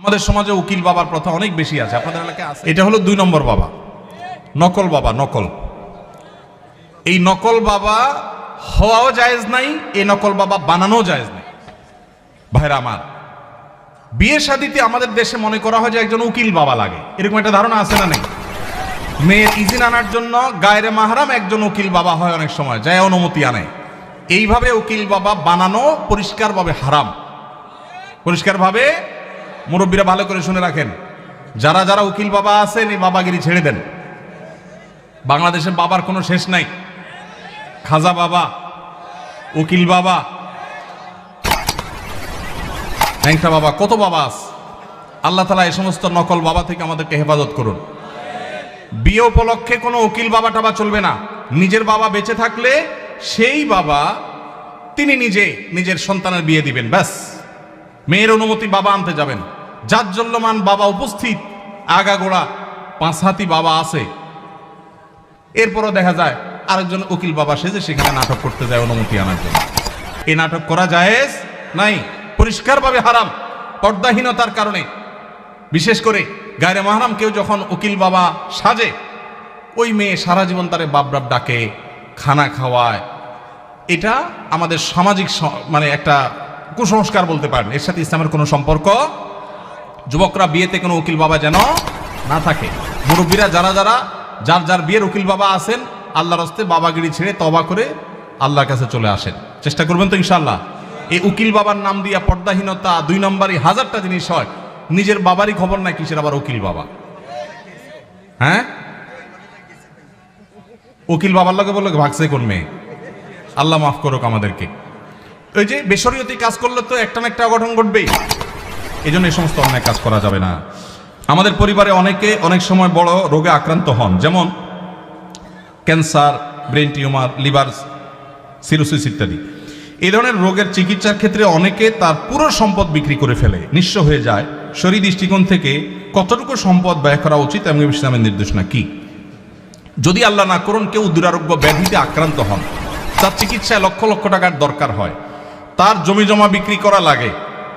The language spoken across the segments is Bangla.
আমাদের সমাজে উকিল বাবার প্রথা অনেক বেশি আছে, আপনাদের এলাকায় আছে। এটা হলো 2 নম্বর বাবা, নকল বাবা। নকল, এই নকল বাবা হওয়াও জায়েজ নাই, এই নকল বাবা বানানো জায়েজ নাই। ভাইরা আমার, বিয়ে শাদীতে আমাদের দেশে মনে করা হয় যে একজন উকিল বাবা লাগে, এরকম একটা ধারণা আছে না নেই? মেয়ের ইজিন আনার জন্য গায়রে মাহরাম একজন উকিল বাবা হয়, অনেক সময় যায় অনুমতি আনে। এইভাবে উকিল বাবা বানানো পরিষ্কারভাবে হারাম, পরিষ্কারভাবে। মুরব্বীরা ভালো করে শুনে রাখেন, যারা যারা উকিল বাবা আছেন এই বাবাগিরি ছেড়ে দেন। বাংলাদেশে বাবার কোনো শেষ নাই। খাজা বাবা, উকিল বাবা, ন্যাংটা বাবা, কত বাবা আছে। আল্লাহ তাআলা এই সমস্ত নকল বাবা থেকে আমাদেরকে হেফাজত করুন। বিয়ে উপলক্ষে কোনো উকিল বাবা টাবা চলবে না। নিজের বাবা বেঁচে থাকলে সেই বাবা তিনি নিজে নিজের সন্তানের বিয়ে দিবেন, ব্যাস। মেয়ের অনুমতি বাবা আনতে যাবেন। জাজ্জল্যমান বাবা উপস্থিত, আগাগোড়া 5 হাতি বাবা আছে, এরপরও দেখা যায় আরেকজন উকিল বাবা সেজে সেখানে নাটক করতে যায় অনুমতি আনার জন্য। এই নাটক করা জায়েজ নাই, পরিষ্কারভাবে হারাম, পর্দাহীনতার কারণে। বিশেষ করে গায়রে মাহরাম কেউ যখন উকিল বাবা সাজে, ওই মেয়ে সারা জীবন তারে বাপ বাপ ডাকে, খানা খাওয়ায়। এটা আমাদের সামাজিক মানে একটা কুসংস্কার বলতে পারেন, এর সাথে ইসলামের কোনো সম্পর্ক। যুবকরা বিয়েতে কোনো উকিল বাবা যেন না থাকে। মুরব্বীরা যারা যারা যার যার বিয়ের উকিল বাবা আছেন, আল্লাহর হস্তে বাবাগিরি ছেড়ে তওবা করে আল্লাহর কাছে চলে আসেন, চেষ্টা করবেন তো ইনশাআল্লাহ। এই উকিল বাবার নাম দিয়া পর্দাহীনতা 2 নম্বরই হাজারটা জিনিস হয়। নিজের বাবারই খবর নাই, কিসের আবার উকিল বাবা? হ্যাঁ, উকিল বাবার লগে বললো ভাগছে কোন মেয়ে। আল্লাহ মাফ করুক আমাদেরকে। ওই যে বেশরিয়তি কাজ করলে তো একটা না একটা অঘটন ঘটবেই, এই জন্য এই সমস্ত অন্যায় কাজ করা যাবে না। আমাদের পরিবারে অনেকে অনেক সময় বড় রোগে আক্রান্ত হন, যেমন cancer, brain tumour, liver cirrhosis ইত্যাদি। এই ধরনের রোগের চিকিৎসার ক্ষেত্রে অনেকে তার পুরো সম্পদ বিক্রি করে ফেলে, নিঃস্ব হয়ে যায়। শরীর দৃষ্টিকোণ থেকে কতটুকু সম্পদ ব্যয় করা উচিত এবং ইসলামের নির্দেশনা কি? যদি আল্লাহ না করুন কেউ দুরারোগ্য ব্যাধিতে আক্রান্ত হন, তার চিকিৎসায় লক্ষ লক্ষ টাকার দরকার হয়, তার জমি জমা বিক্রি করা লাগে।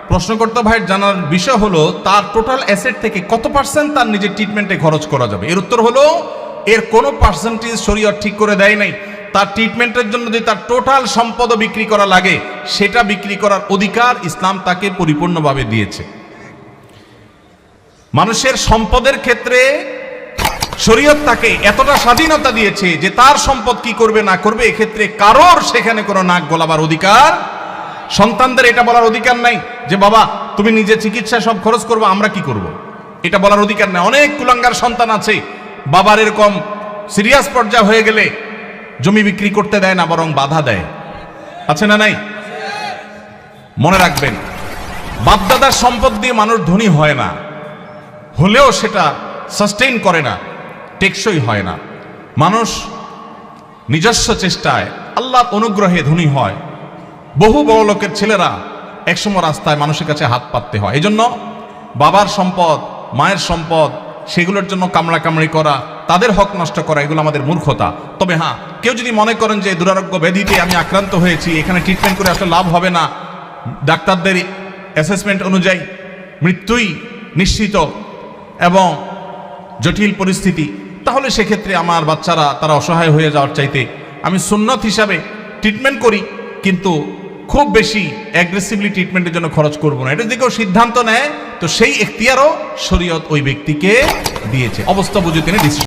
প্রশ্নকর্তা ভাইয়ের জানার বিষয় হলো তার টোটাল অ্যাসেট থেকে কত % তার নিজের ট্রিটমেন্টে খরচ করা যাবে। এর উত্তর হলো এর কোনো পার্সেন্টেজ শরীয়ত ঠিক করে দেয় নাই। তার ট্রিটমেন্টের জন্য যদি তার টোটাল সম্পদ বিক্রি করা লাগে, সেটা বিক্রি করার অধিকার ইসলাম তাকে পরিপূর্ণভাবে দিয়েছে। মানুষের সম্পদের ক্ষেত্রে শরীয়ত তাকে এতটা স্বাধীনতা দিয়েছে যে তার সম্পদ কি করবে না করবে এক্ষেত্রে কারোর সেখানে কোনো নাক গলাবার অধিকার। সন্তানদের এটা বলার অধিকার নাই যে বাবা তুমি নিজে চিকিৎসা সব খরচ করবো, আমরা কি করব, এটা বলার অধিকার নাই। অনেক কুলাঙ্গার সন্তান আছে, বাবার এরকম সিরিয়াস পর্যায়ে হয়ে গেলে জমি বিক্রি করতে দেয় না, বরং বাধা দেয়। আছে না নাই? মনে রাখবেন, বাপদাদার সম্পদ দিয়ে মানুষ ধনী হয় না, হলেও সেটা সাস্টেইন করে না, টেকসই হয় না। মানুষ নিজস্ব চেষ্টায় আল্লাহর অনুগ্রহে ধনী হয়। বহু বড় লোকের ছেলেরা একসময় রাস্তায় মানুষের কাছে হাত পাততে হয়। এজন্য বাবার সম্পদ, মায়ের সম্পদ, সেগুলোর জন্য কামড়াকামড়ি করা, তাদের হক নষ্ট করা, এগুলো আমাদের মূর্খতা। তবে হ্যাঁ, কেউ যদি মনে করেন যে দুরারোগ্য ব্যাধিতে আমি আক্রান্ত হয়েছি, এখানে ট্রিটমেন্ট করে আসলে লাভ হবে না, ডাক্তারদের অ্যাসেসমেন্ট অনুযায়ী মৃত্যুই নিশ্চিত এবং জটিল পরিস্থিতি, তাহলে সেক্ষেত্রে আমার বাচ্চারা তারা অসহায় হয়ে যাওয়ার চাইতে আমি সুন্নত হিসাবে ট্রিটমেন্ট করি, কিন্তু খুব বেশি অ্যাগ্রেসিভলি ট্রিটমেন্টের জন্য খরচ করব না। এটা যদি কেউ সিদ্ধান্ত নেয় তো সেই এখতিয়ারও শরীয়ত ওই ব্যক্তিকে দিয়েছে। অবস্থা বুঝে তিনি